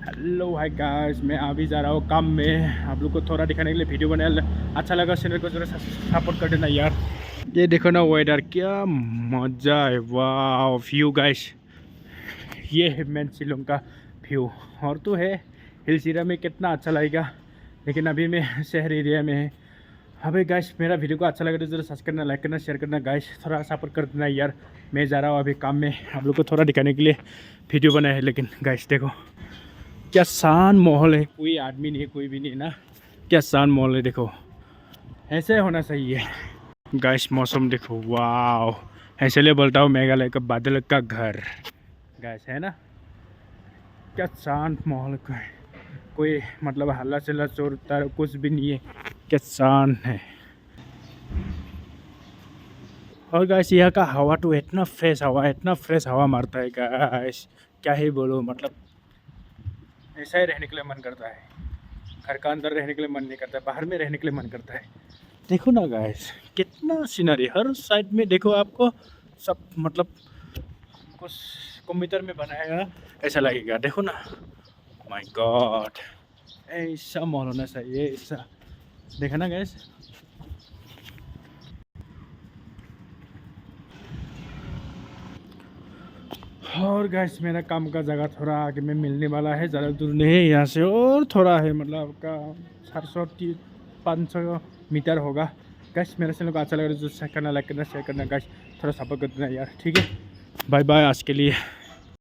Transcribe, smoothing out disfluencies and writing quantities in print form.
Hello hi guys, मैं अभी जा रहा हूँ काम में। आप लोग को थोड़ा दिखाने के लिए वीडियो बनाया। अच्छा लगा चैनल को जरा सपोर्ट कर देना यार। ये देखो ना वेदर, क्या मज़ा है। वाह व्यू गाइस, ये है मेन शिलोंग का व्यू। और तो है हिल्स एरिया में कितना अच्छा लगेगा, लेकिन अभी मैं शहर एरिया में है। अबे गाइस, मेरा वीडियो को अच्छा लगे तो जरा सब्सक्राइब करना, लाइक करना, शेयर करना गाइस। थोड़ा सपोर्ट कर देना यार। मैं जा रहा हूँ अभी काम में, आप लोग को थोड़ा दिखाने के लिए वीडियो बनाया है। लेकिन गाइस देखो क्या शान माहौल है, कोई आदमी नहीं है, कोई भी नहीं है ना। क्या शान माहौल है, देखो ऐसे होना चाहिए। गाइस मौसम देखो, वाह ऐसे लिए बोलता हूँ मेघालय का बादल का घर गाइस, है ना। क्या शांत माहौल है, कोई मतलब हल्ला चिल्ला चोर तार कुछ भी नहीं है। क्या शांत है। और गाइस यहाँ का हवा तो इतना फ्रेश हवा, इतना फ्रेश हवा मारता है गाइस, क्या ही बोलो। मतलब ऐसा ही रहने के लिए मन करता है। घर का अंदर रहने के लिए मन नहीं करता है, बाहर में रहने के लिए मन करता है। देखो ना गाइस, कितना सीनरी हर साइड में देखो आपको। सब मतलब कुछ कंप्यूटर में बनाया ऐसा लगेगा, देखो ना। माय गॉड, ऐसा माहौल होना चाहिए, ऐसा। देखा ना गाइस। और गाइस मेरा काम का जगह थोड़ा आगे में मिलने वाला है, ज़्यादा दूर नहीं है यहाँ से, और थोड़ा है मतलब आपका 400-500 मीटर होगा। गाइस मेरे चैनल को अच्छा लग रहा है जो करना, लाइक करना, शेयर करना गाइस। थोड़ा सपोर्ट कर देना यार, ठीक है। बाय बाय आज के लिए।